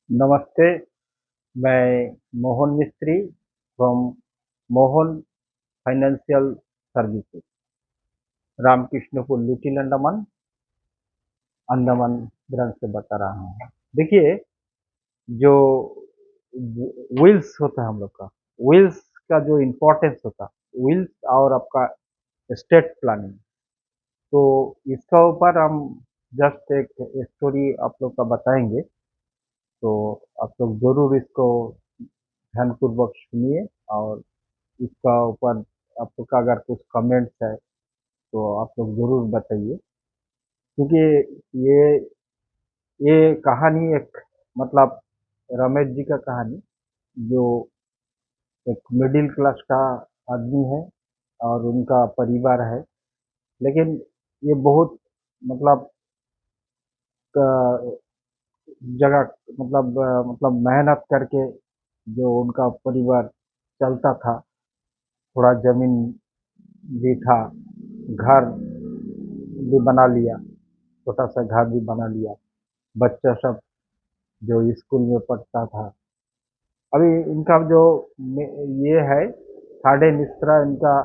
नमस्ते, मैं मोहन मिस्त्री from Mohan financial services, Ramkrishnapur, little Andaman, Andaman branch से बता रहा हूँ। देखिए, जो व्हील्स होता है हम लोग का, व्हील्स का जो इम्पोर्टेंस होता है, व्हील्स और आपका स्टेट प्लानिंग, तो इसका ऊपर हम जस्ट एक स्टोरी आप लोग का बताएंगे। तो आप लोग जरूर इसको ध्यानपूर्वक सुनिए और इसका ऊपर आप लोग का अगर कुछ कमेंट्स है तो आप लोग ज़रूर बताइए, क्योंकि ये ये कहानी एक मतलब रमेश जी का कहानी, जो एक मिडिल क्लास का आदमी है और उनका परिवार है। लेकिन ये बहुत मतलब जगह मतलब मेहनत करके जो उनका परिवार चलता था, थोड़ा जमीन भी था, घर भी बना लिया, छोटा सा घर भी बना लिया, बच्चा सब जो स्कूल में पढ़ता था। अभी इनका जो ये है खाड़े मिश्रा, इनका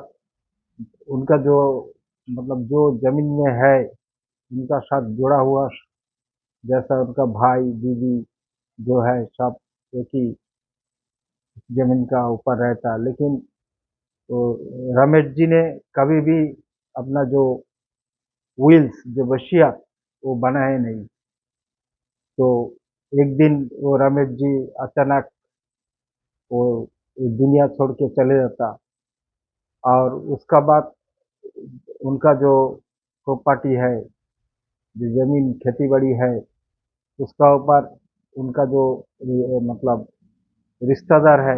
उनका जो मतलब जो जमीन में है, इनका साथ जुड़ा हुआ, जैसा उनका भाई दीदी जो है सब एक ही जमीन का ऊपर रहता है। लेकिन तो रमेश जी ने कभी भी अपना जो व्हील्स जो बशिया वो बनाए नहीं। तो एक दिन वो रमेश जी अचानक वो दुनिया छोड़ के चले जाता, और उसका बाद उनका जो प्रॉपर्टी है, जो जमीन खेती बाड़ी है, उसका ऊपर उनका जो मतलब रिश्तेदार है,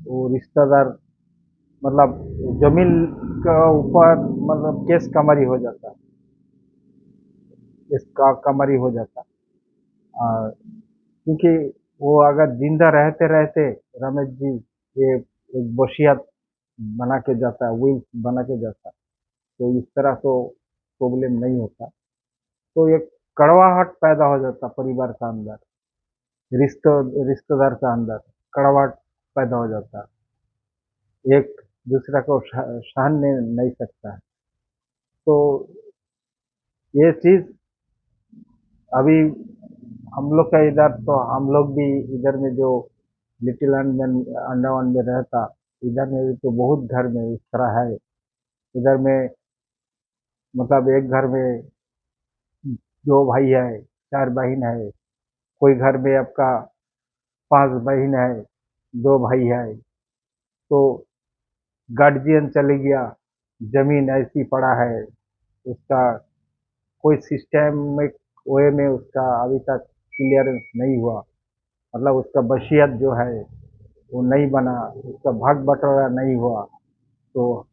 वो रिश्तेदार मतलब जमीन का ऊपर मतलब केस कमरी हो जाता, केस का कमरी हो जाता। और क्योंकि वो अगर जिंदा रहते रहते रमेश जी ये एक वसीयत बना के जाता, विल बना के जाता, तो इस तरह तो प्रॉब्लम नहीं होता। तो एक कड़वाहट पैदा हो जाता परिवार का अंदर, रिश्ते रिश्तेदार का अंदर कड़वाहट पैदा हो जाता, एक दूसरे को सहन नहीं सकता है। तो ये चीज अभी हम लोग का इधर, तो हम लोग भी इधर में जो लिटिल अंडमान में रहता, इधर में भी तो बहुत घर में इस तरह है। इधर में मतलब एक घर में दो भाई है, चार बहन है, कोई घर में आपका पांच बहन है, दो भाई है। तो गार्जियन चले गया, जमीन ऐसी पड़ा है, उसका कोई सिस्टमिक वे में उसका अभी तक क्लियरेंस नहीं हुआ, मतलब उसका वसीयत जो है वो नहीं बना, उसका भाग बंटवारा नहीं हुआ। तो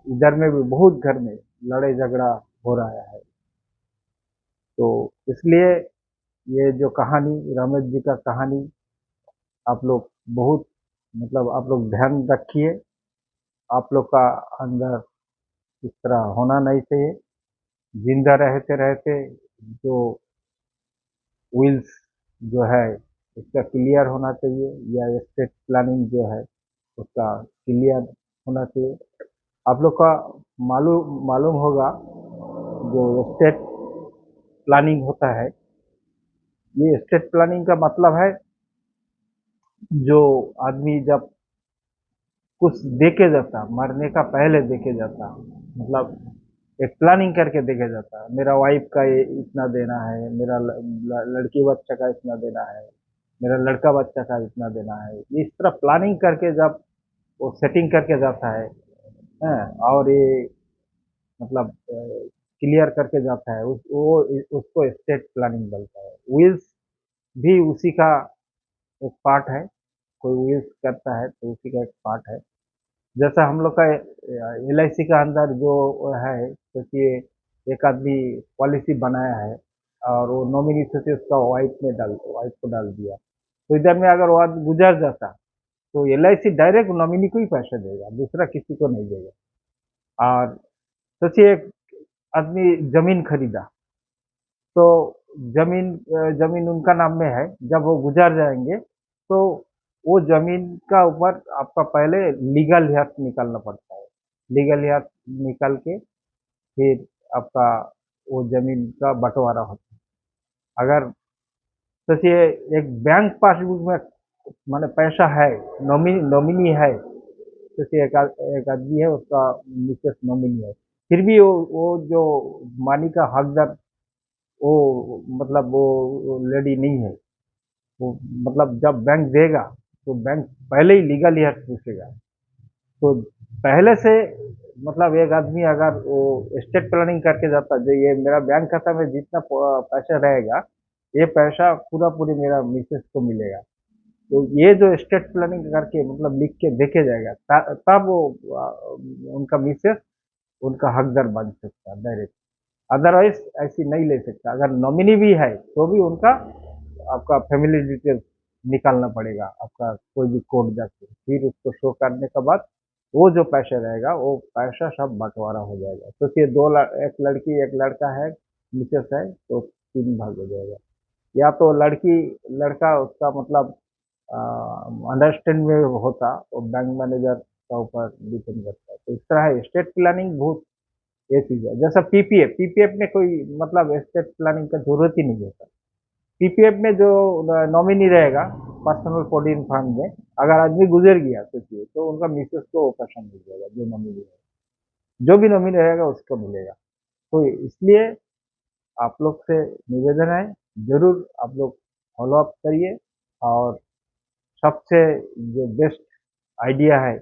इधर में भी बहुत घर में लड़ाई झगड़ा हो रहा है। तो इसलिए ये जो कहानी रमेश जी का कहानी, आप लोग बहुत मतलब आप लोग ध्यान रखिए। आप लोग का अंदर इस तरह होना नहीं चाहिए। जिंदा रहते रहते जो विल्स जो है उसका क्लियर होना चाहिए, या स्टेट प्लानिंग जो है उसका क्लियर होना चाहिए। आप लोग का मालूम मालूम होगा, जो स्टेट प्लानिंग होता है, ये स्टेट प्लानिंग का मतलब है जो आदमी जब कुछ देके जाता, मरने का पहले देके जाता, मतलब एक प्लानिंग करके देके जाता, मेरा वाइफ का ये इतना देना है, मेरा लड़की बच्चा का इतना देना है, मेरा लड़का बच्चा का इतना देना है। इस तरह प्लानिंग करके जब वो सेटिंग करके जाता है, और ये मतलब क्लियर करके जाता है, उसको स्टेट प्लानिंग बोलता है। विल्स भी उसी का एक पार्ट है, कोई विल्स करता है तो उसी का एक पार्ट है। जैसा हम लोग का LIC का अंदर जो है, क्योंकि एक आदमी पॉलिसी बनाया है और वो नॉमिनी से उसका वाइफ को डाल दिया, तो इधर में अगर वो आदमी गुजर जाता, तो LIC डायरेक्ट नॉमिनी को ही पैसे देगा, दूसरा किसी को नहीं देगा। और सोचिए एक आदमी जमीन खरीदा, तो जमीन उनका नाम में है, जब वो गुजर जाएंगे तो वो जमीन का ऊपर आपका पहले लीगल हर्थ निकालना पड़ता है। लीगल हर्थ निकाल के फिर आपका वो जमीन का बंटवारा होता है। अगर सोचिए एक बैंक पासबुक में माने पैसा है, नॉमिनी है, सोचिए एक आदमी है, उसका मिसेस नॉमिनी है, फिर भी वो जो मानी का हकदार वो मतलब वो लेडी नहीं है। वो मतलब जब बैंक देगा तो बैंक पहले ही लीगल ईयर पूछेगा। तो पहले से मतलब एक आदमी अगर वो एस्टेट प्लानिंग करके जाता जो ये मेरा बैंक खाता में जितना पैसा रहेगा, ये पैसा पूरा पूरी मेरा मिसेस को मिलेगा। तो ये जो एस्टेट प्लानिंग करके मतलब लिख के देखे जाएगा, तब वो उनका मिसेस उनका हकदार बन सकता है डायरेक्ट। अदरवाइज ऐसी नहीं ले सकता। अगर नॉमिनी भी है तो भी उनका आपका फैमिली डिटेल्स निकालना पड़ेगा, आपका कोई भी कोर्ट जाके, फिर उसको शो करने के बाद वो जो पैसा रहेगा वो पैसा सब बंटवारा हो जाएगा। तो फिर एक लड़की एक लड़का है, मिसेस है, तो तीन भाग हो जाएगा। या तो लड़की लड़का उसका मतलब अंडरस्टैंड में होता तो बैंक मैनेजर का ऊपर डिपेंड करता है। तो इस तरह है स्टेट प्लानिंग बहुत ये चीज है। जैसा पीपीएफ पीपीएफ में कोई मतलब स्टेट प्लानिंग का जरूरत ही नहीं होता। पीपीएफ में जो नॉमिनी रहेगा पर्सनल प्रोविडेंट फंड में, अगर आदमी गुजर गया सोचिए तो उनका मिसेस को वो पैसा मिल जाएगा। जो नॉमिनी रहेगा, जो भी नॉमिनी रहेगा उसको मिलेगा। तो इसलिए आप लोग से निवेदन है, जरूर आप लोग फॉलो अप करिए। और सबसे जो बेस्ट आइडिया है,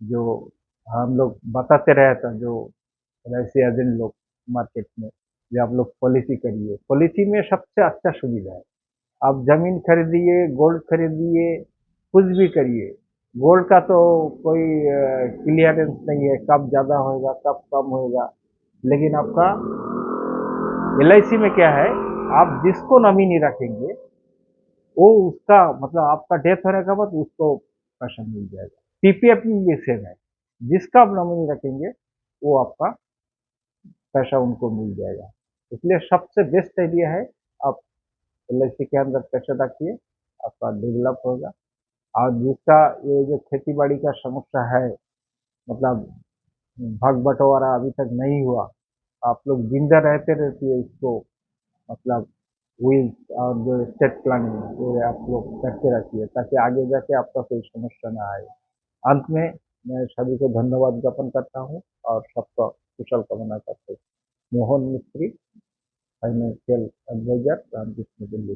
जो हम लोग बताते रहते हैं, जो एलआईसी एजेंट लोग मार्केट में, जो आप लोग पॉलिसी करिए। पॉलिसी में सबसे अच्छा सुविधा है, आप जमीन खरीदिए, गोल्ड खरीदिए, कुछ भी करिए। गोल्ड का तो कोई क्लियरेंस नहीं है, कब ज़्यादा होएगा कब कम होएगा। लेकिन आपका एलआईसी में क्या है, आप जिसको नॉमिनी रखेंगे वो उसका मतलब आपका डेथ होने के बाद उसको पैसा मिल जाएगा। पीपीएफ में भी सेम है, जिसका आप नॉमिनी रखेंगे वो आपका पैसा उनको मिल जाएगा। इसलिए सबसे बेस्ट आइडिया है, आप एलआईसी के अंदर पैसा रखिए, आपका डेवलप होगा। और जिसका ये जो खेती बाड़ी का समस्या है, मतलब भाग बंटवारा अभी तक नहीं हुआ, आप लोग जिंदा रहते रहते इसको मतलब विल और जो स्टेट प्लानिंग पूरे आप लोग करते रखिए, ताकि आगे जाके आपका कोई समस्या ना आए। अंत में मैं सभी को धन्यवाद ज्ञापन करता हूँ और सबका कुशल कामना करते हूँ। मोहन मिस्त्री, फाइनेंशियल एडवाइजर, रामकृष्ण दिल्ली।